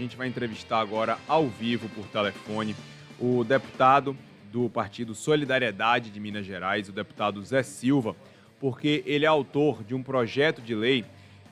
A gente vai entrevistar agora ao vivo por telefone o deputado do Partido Solidariedade de Minas Gerais, o deputado Zé Silva, porque ele é autor de um projeto de lei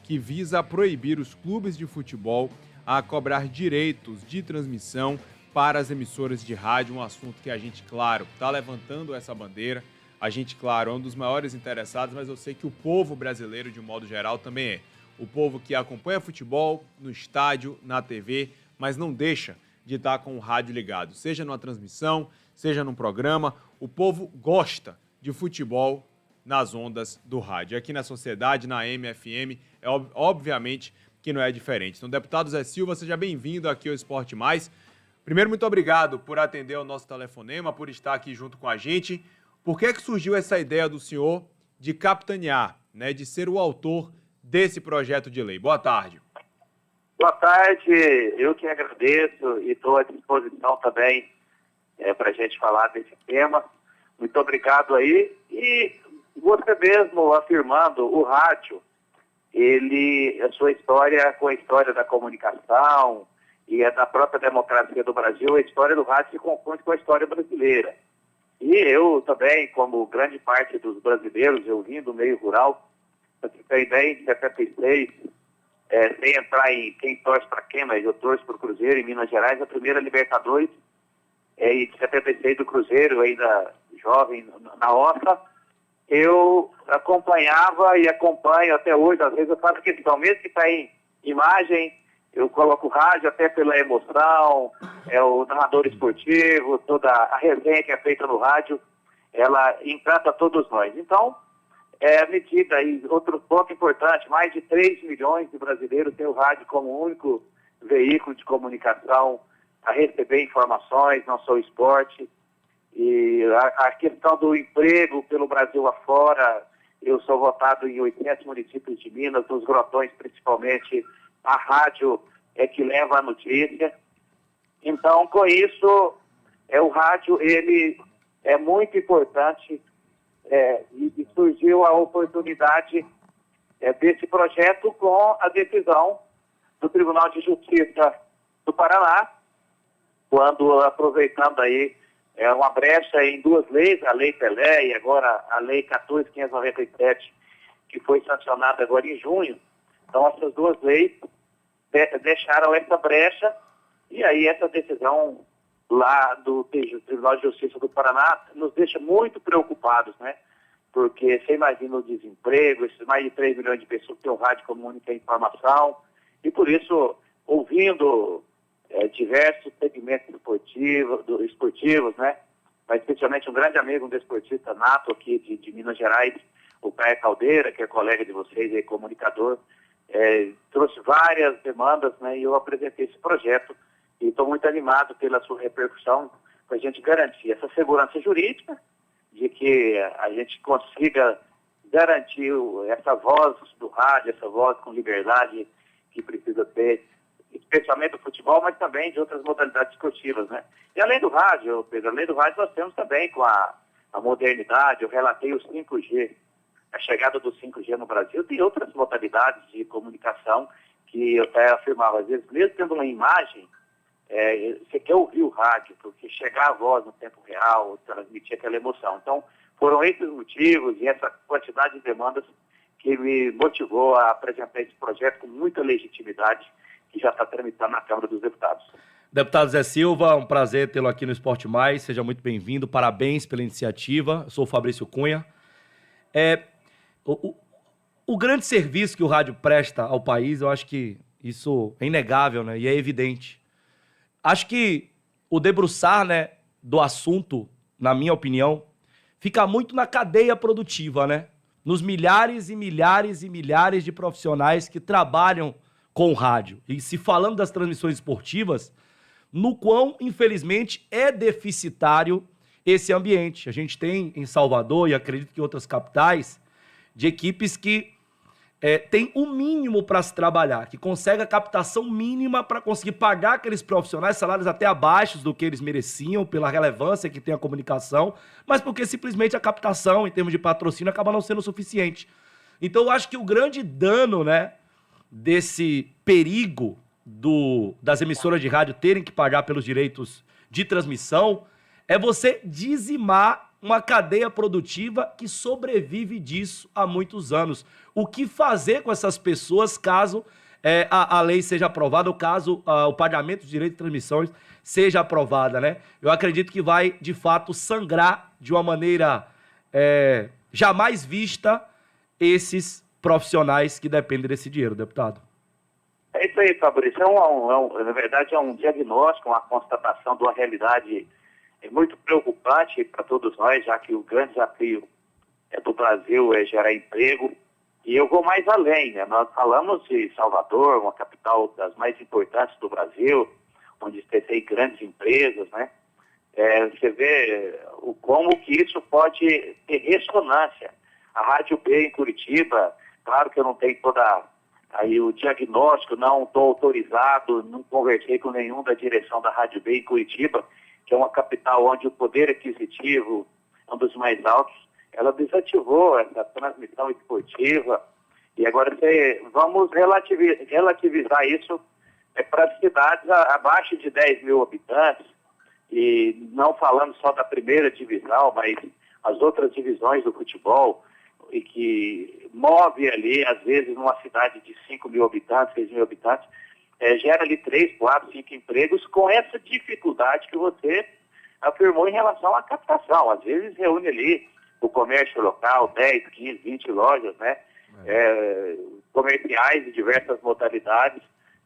que visa proibir os clubes de futebol a cobrar direitos de transmissão para as emissoras de rádio, um assunto que a gente, claro, está levantando essa bandeira. A gente, claro, é um dos maiores interessados, mas eu sei que o povo brasileiro, de um modo geral, também é. O povo que acompanha futebol no estádio, na TV, mas não deixa de estar com o rádio ligado. Seja numa transmissão, seja num programa, o povo gosta de futebol nas ondas do rádio. Aqui na Sociedade, na MFM, obviamente que não é diferente. Então, deputado Zé Silva, seja bem-vindo aqui ao Esporte Mais. Primeiro, muito obrigado por atender o nosso telefonema, por estar aqui junto com a gente. Por que surgiu essa ideia do senhor de capitanear, de ser o autor desse projeto de lei? Boa tarde. Boa tarde, eu que agradeço e estou à disposição também para a gente falar desse tema. Muito obrigado aí. E você mesmo afirmando, o rádio, a sua história com a história da comunicação e da própria democracia do Brasil, a história do rádio se confunde com a história brasileira. E eu também, como grande parte dos brasileiros, eu vim do meio rural, para você ter ideia, em 76, sem entrar em quem torce para quem, mas eu torço para o Cruzeiro em Minas Gerais, a primeira Libertadores, e de 76 do Cruzeiro, ainda jovem na roça, eu acompanhava e acompanho até hoje, às vezes eu faço questão, mesmo que está em imagem, eu coloco o rádio até pela emoção, o narrador esportivo, toda a resenha que é feita no rádio, ela encanta todos nós. Então, à medida, e outro ponto importante, mais de 3 milhões de brasileiros têm o rádio como único veículo de comunicação a receber informações, não só o esporte. E a questão do emprego pelo Brasil afora, eu sou votado em 800 municípios de Minas, nos grotões principalmente, a rádio é que leva a notícia. Então, com isso, o rádio, ele é muito importante. E surgiu a oportunidade desse projeto com a decisão do Tribunal de Justiça do Paraná, quando, aproveitando aí uma brecha em duas leis, a Lei Pelé e agora a Lei 14.597, que foi sancionada agora em junho. Então, essas duas leis deixaram essa brecha, e aí essa decisão lá do Tribunal de Justiça do Paraná nos deixa muito preocupados, Porque você imagina o desemprego, esses mais de 3 milhões de pessoas que têm o rádio como única informação, e por isso, ouvindo diversos segmentos esportivos, mas especialmente um grande amigo, um desportista nato aqui de Minas Gerais, o Caio Caldeira, que é colega de vocês, é comunicador, trouxe várias demandas, e eu apresentei esse projeto, e estou muito animado pela sua repercussão, para a gente garantir essa segurança jurídica, de que a gente consiga garantir essa voz do rádio, essa voz com liberdade que precisa ter, especialmente do futebol, mas também de outras modalidades esportivas, E além do rádio, Pedro, além do rádio, nós temos também com a modernidade, eu relatei o 5G, a chegada do 5G no Brasil, tem outras modalidades de comunicação que eu até afirmava, às vezes, mesmo tendo uma imagem, você quer ouvir o rádio, porque chegar a voz no tempo real, transmitir aquela emoção. Então, foram esses motivos e essa quantidade de demandas que me motivou a apresentar esse projeto com muita legitimidade, que já está tramitando na Câmara dos Deputados. Deputado Zé Silva, um prazer tê-lo aqui no Esporte Mais, seja muito bem-vindo, parabéns pela iniciativa. Eu sou o Fabrício Cunha. O grande serviço que o rádio presta ao país, eu acho que isso é inegável, e é evidente. Acho que o debruçar, do assunto, na minha opinião, fica muito na cadeia produtiva, nos milhares e milhares e milhares de profissionais que trabalham com o rádio. E se falando das transmissões esportivas, no quão, infelizmente, é deficitário esse ambiente. A gente tem em Salvador, e acredito que em outras capitais, de equipes que tem o mínimo para se trabalhar, que consegue a captação mínima para conseguir pagar aqueles profissionais salários até abaixo do que eles mereciam, pela relevância que tem a comunicação, mas porque simplesmente a captação, em termos de patrocínio, acaba não sendo suficiente. Então eu acho que o grande dano, desse perigo das emissoras de rádio terem que pagar pelos direitos de transmissão, é você dizimar uma cadeia produtiva que sobrevive disso há muitos anos. O que fazer com essas pessoas caso a lei seja aprovada ou caso o pagamento de direitos de transmissões seja aprovada, né? Eu acredito que vai, de fato, sangrar de uma maneira jamais vista esses profissionais que dependem desse dinheiro, deputado. É isso aí, Fabrício. Na verdade, é um diagnóstico, uma constatação de uma realidade muito preocupante para todos nós, já que o grande desafio do Brasil é gerar emprego. E eu vou mais além, né? Nós falamos de Salvador, uma capital das mais importantes do Brasil, onde tem grandes empresas, né? Você vê como que isso pode ter ressonância. A Rádio B em Curitiba, claro que eu não tenho aí o diagnóstico, não estou autorizado, não conversei com nenhum da direção da Rádio B em Curitiba, que é uma capital onde o poder aquisitivo é um dos mais altos. Ela desativou essa transmissão esportiva e agora vamos relativizar isso para cidades abaixo de 10 mil habitantes, e não falando só da primeira divisão, mas as outras divisões do futebol, e que move ali, às vezes, numa cidade de 5 mil habitantes, 6 mil habitantes, gera ali 3, 4, 5 empregos com essa dificuldade que você afirmou em relação à captação. Às vezes reúne ali o comércio local, 10, 15, 20 lojas, né? Comerciais de diversas modalidades,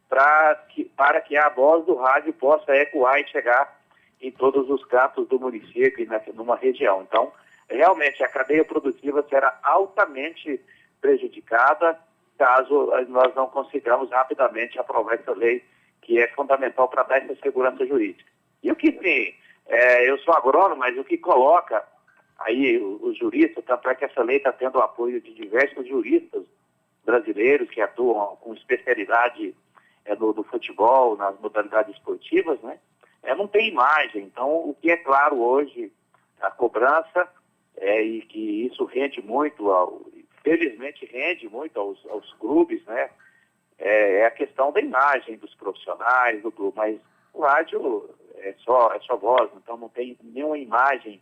para que a voz do rádio possa ecoar e chegar em todos os cantos do município e numa região. Então, realmente, a cadeia produtiva será altamente prejudicada caso nós não consigamos rapidamente aprovar essa lei, que é fundamental para dar essa segurança jurídica. E o que tem, eu sou agrônomo, mas o que coloca aí os juristas, tanto é que essa lei está tendo o apoio de diversos juristas brasileiros que atuam com especialidade do futebol, nas modalidades esportivas, né? Não tem imagem. Então, o que é claro hoje, a cobrança, e que isso rende muito, felizmente rende muito aos clubes, né? É a questão da imagem dos profissionais do clube, mas o rádio é só voz, então não tem nenhuma imagem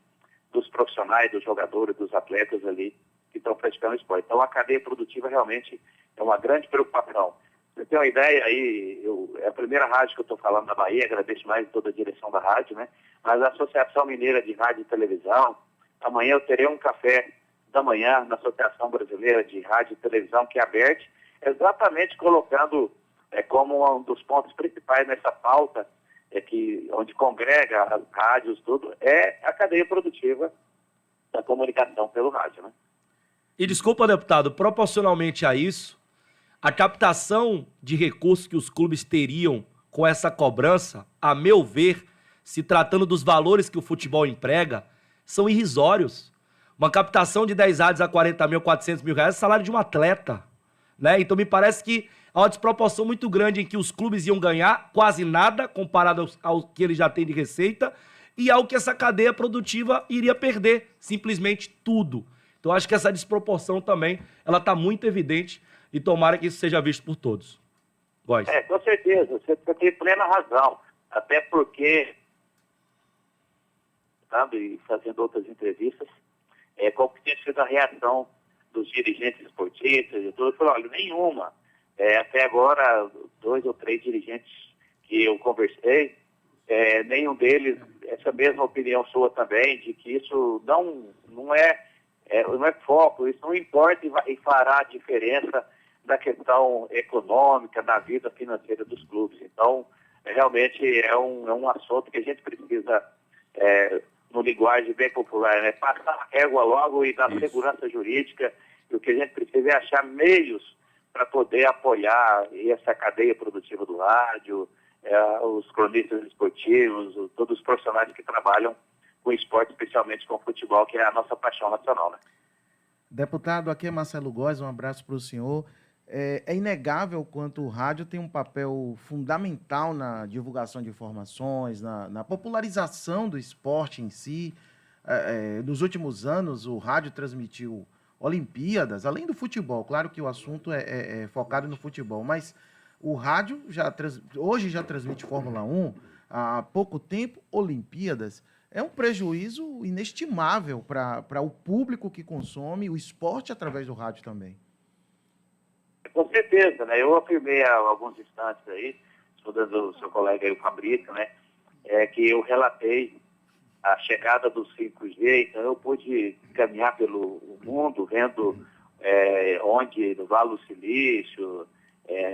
dos profissionais, dos jogadores, dos atletas ali que estão praticando esporte. Então, a cadeia produtiva realmente é uma grande preocupação. Você tem uma ideia aí, é a primeira rádio que eu estou falando na Bahia, agradeço mais toda a direção da rádio, né? Mas a Associação Mineira de Rádio e Televisão, amanhã eu terei um café da manhã na Associação Brasileira de Rádio e Televisão, que é aberta, exatamente colocando como um dos pontos principais nessa pauta, onde congrega as rádios, tudo, é a cadeia produtiva da comunicação pelo rádio, né? E desculpa, deputado, proporcionalmente a isso, a captação de recursos que os clubes teriam com essa cobrança, a meu ver, se tratando dos valores que o futebol emprega, são irrisórios. Uma captação de 10 rádios a 40 mil, 400 mil reais é salário de um atleta, né? Então me parece que há uma desproporção muito grande em que os clubes iam ganhar quase nada comparado ao que eles já têm de receita e ao que essa cadeia produtiva iria perder, simplesmente tudo. Então acho que essa desproporção também, ela está muito evidente e tomara que isso seja visto por todos. Góes. Com certeza, você tem plena razão, até porque, e fazendo outras entrevistas, qual que tem sido a reação dos dirigentes esportistas e tudo, falou, olha, nenhuma. Até agora, 2 ou 3 dirigentes que eu conversei, nenhum deles, essa mesma opinião sua também, de que isso não é foco, isso não importa e fará a diferença da questão econômica, da vida financeira dos clubes. Então, realmente é um assunto que a gente precisa, no linguagem bem popular, né, passar a régua logo e dar segurança jurídica, e o que a gente precisa é achar meios para poder apoiar essa cadeia produtiva do rádio, os cronistas esportivos, todos os profissionais que trabalham com esporte, especialmente com o futebol, que é a nossa paixão nacional, né? Deputado, aqui é Marcelo Góes, um abraço para o senhor. É inegável quanto o rádio tem um papel fundamental na divulgação de informações, na popularização do esporte em si. Nos últimos anos, o rádio transmitiu Olimpíadas, além do futebol. Claro que o assunto é focado no futebol, mas O rádio hoje já transmite Fórmula 1, há pouco tempo, Olimpíadas. É um prejuízo inestimável para o público que consome o esporte através do rádio também. Com certeza, né? Eu afirmei há alguns instantes aí, estudando o seu colega aí, o Fabrício, né? Que eu relatei a chegada do 5G, então eu pude caminhar pelo mundo, vendo onde, no Vale do Silício,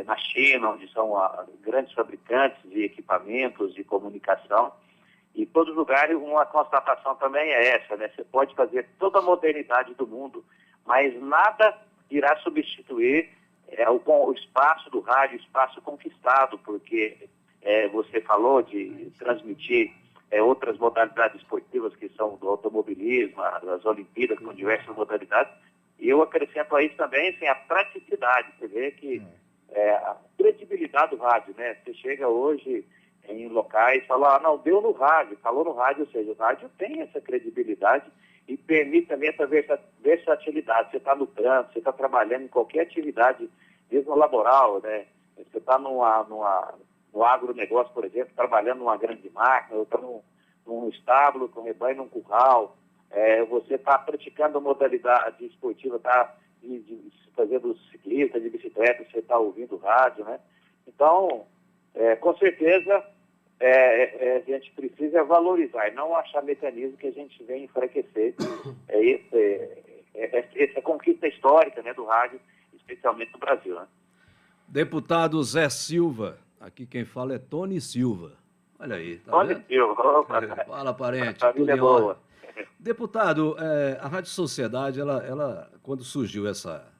na China, onde são grandes fabricantes de equipamentos de comunicação, e em todos os lugares uma constatação também é essa, né? Você pode fazer toda a modernidade do mundo, mas nada irá substituir o espaço do rádio, o espaço conquistado, porque você falou de transmitir outras modalidades esportivas que são do automobilismo, as Olimpíadas com diversas modalidades, e eu acrescento a isso também assim, a praticidade. Você vê que a credibilidade do rádio, né? Você chega hoje em locais e fala, não, deu no rádio, falou no rádio, ou seja, o rádio tem essa credibilidade e permite também essa versatilidade. Você está no trânsito, você está trabalhando em qualquer atividade, mesmo laboral, né? Você está no agronegócio, por exemplo, trabalhando numa grande máquina, ou está num estábulo, com rebanho, num curral, você está praticando a modalidade esportiva, está fazendo ciclista, de bicicleta, você está ouvindo rádio, né? Então, com certeza, a gente precisa valorizar e não achar mecanismo que a gente vem enfraquecer essa conquista histórica, né, do rádio, especialmente no Brasil, né? Deputado Zé Silva, aqui quem fala é Tony Silva. Olha aí, tá Tony vendo? Silva, Fala, parente, a tudo família em é boa. ordem. Deputado, a Rádio Sociedade, ela quando surgiu essa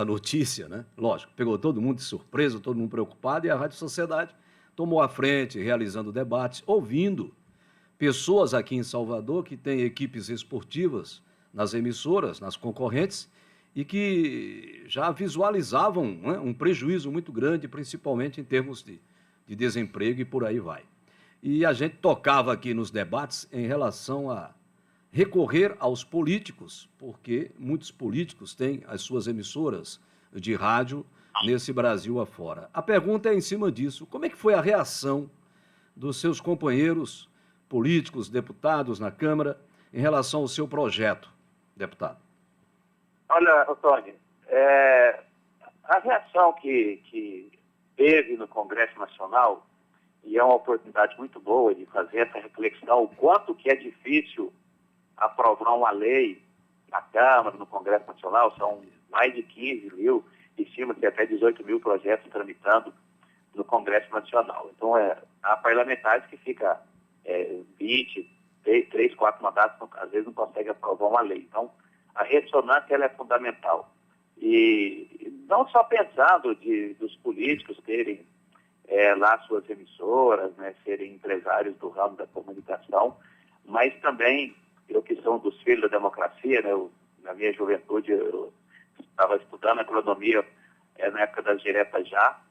notícia, né? Lógico, pegou todo mundo de surpresa, todo mundo preocupado, e a Rádio Sociedade tomou a frente, realizando debates, ouvindo pessoas aqui em Salvador que têm equipes esportivas nas emissoras, nas concorrentes, e que já visualizavam, né, um prejuízo muito grande, principalmente em termos de desemprego e por aí vai. E a gente tocava aqui nos debates em relação a recorrer aos políticos, porque muitos políticos têm as suas emissoras de rádio nesse Brasil afora. A pergunta é em cima disso. Como é que foi a reação dos seus companheiros políticos, deputados na Câmara, em relação ao seu projeto, deputado? Olha, Tony, a reação que teve no Congresso Nacional, e é uma oportunidade muito boa de fazer essa reflexão, o quanto que é difícil aprovar uma lei na Câmara, no Congresso Nacional, são mais de 15 mil, estima-se até 18 mil projetos tramitando no Congresso Nacional. Então, há parlamentares que ficam 20, 3, 4 mandatos, às vezes não conseguem aprovar uma lei. Então, a ressonância ela é fundamental. E não só pensando dos políticos terem lá suas emissoras, né, serem empresários do ramo da comunicação, mas também, eu que sou um dos filhos da democracia, né, na minha juventude eu estava estudando economia na época das diretas já,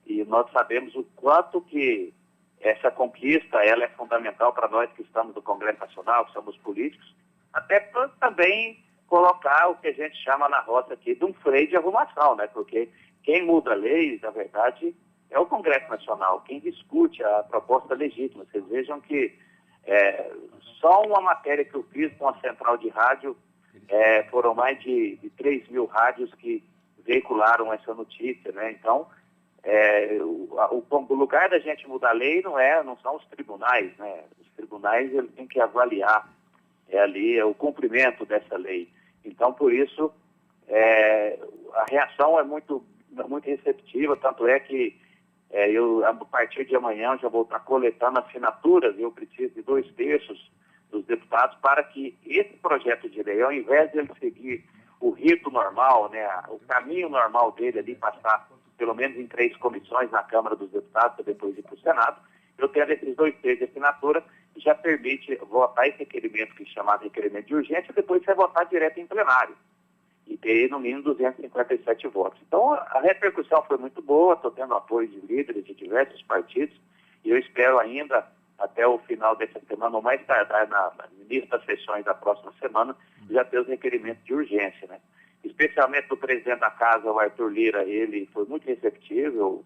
e nós sabemos o quanto que essa conquista ela é fundamental para nós que estamos no Congresso Nacional, que somos políticos, até para também colocar o que a gente chama na roça aqui de um freio de arrumação, né? Porque quem muda a lei, na verdade, é o Congresso Nacional, quem discute a proposta legítima. Vocês vejam que só uma matéria que eu fiz com a central de rádio, foram mais de 3 mil rádios que veicularam essa notícia, né? Então, o lugar da gente mudar a lei não são os tribunais, né? Os tribunais eles têm que avaliar ali o cumprimento dessa lei. Então, por isso, a reação é muito, muito receptiva, tanto é que eu, a partir de amanhã, já vou estar coletando assinaturas, eu preciso de 2/3 dos deputados para que esse projeto de lei, ao invés de ele seguir o rito normal, né, o caminho normal dele ali, passar pelo menos em 3 comissões na Câmara dos Deputados, para depois ir para o Senado, eu tendo esses 2/3 de assinatura, já permite votar esse requerimento, que é chamado requerimento de urgência, e depois você votar direto em plenário. E ter, no mínimo, 257 votos. Então, a repercussão foi muito boa, estou tendo apoio de líderes de diversos partidos, e eu espero ainda, até o final dessa semana, ou mais tardar, no início das sessões da próxima semana, já ter os requerimentos de urgência, né? Especialmente do presidente da Casa, o Arthur Lira, ele foi muito receptível,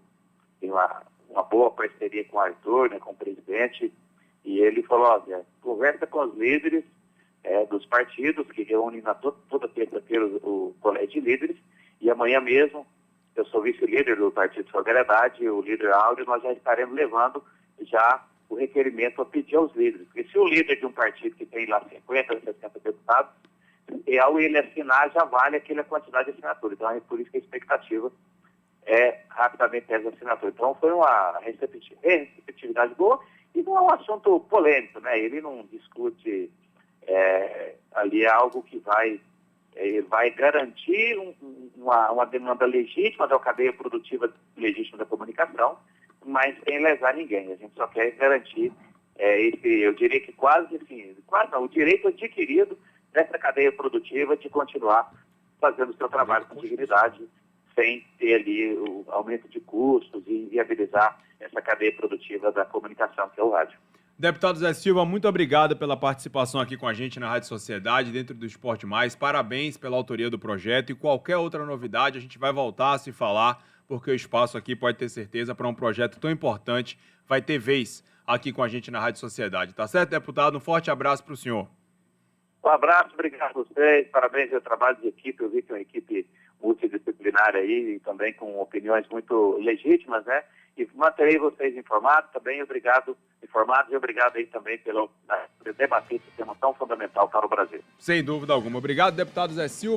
tem uma boa parceria com o Arthur, né, com o presidente, e ele falou, olha, conversa com os líderes dos partidos, que reúnem toda terça-feira o colégio de líderes, e amanhã mesmo, eu sou vice-líder do Partido Solidariedade, o líder Áureo, nós já estaremos levando já o requerimento a pedir aos líderes. Porque se o líder de um partido que tem lá 50, 60 deputados, ao ele assinar, já vale aquela quantidade de assinaturas. Então, é por isso que a expectativa é rapidamente essa assinatura. Então, foi uma receptividade boa e não é um assunto polêmico, né? Ele não discute ali algo que vai garantir uma demanda legítima da cadeia produtiva legítima da comunicação, mas sem lesar ninguém. A gente só quer garantir eu diria que quase não, o direito adquirido dessa cadeia produtiva de continuar fazendo o seu trabalho com dignidade, sem ter ali o aumento de custos e viabilizar essa cadeia produtiva da comunicação, que é o rádio. Deputado Zé Silva, muito obrigado pela participação aqui com a gente na Rádio Sociedade, dentro do Esporte Mais. Parabéns pela autoria do projeto e qualquer outra novidade a gente vai voltar a se falar, porque o espaço aqui, pode ter certeza, para um projeto tão importante, vai ter vez aqui com a gente na Rádio Sociedade. Tá certo, deputado? Um forte abraço para o senhor. Um abraço, obrigado a vocês, parabéns pelo trabalho de equipe. Eu vi que é uma equipe multidisciplinar aí e também com opiniões muito legítimas, né? E manterei vocês informados também, informados e obrigado aí também por debater esse tema tão fundamental para o Brasil. Sem dúvida alguma. Obrigado, deputado Zé Silva.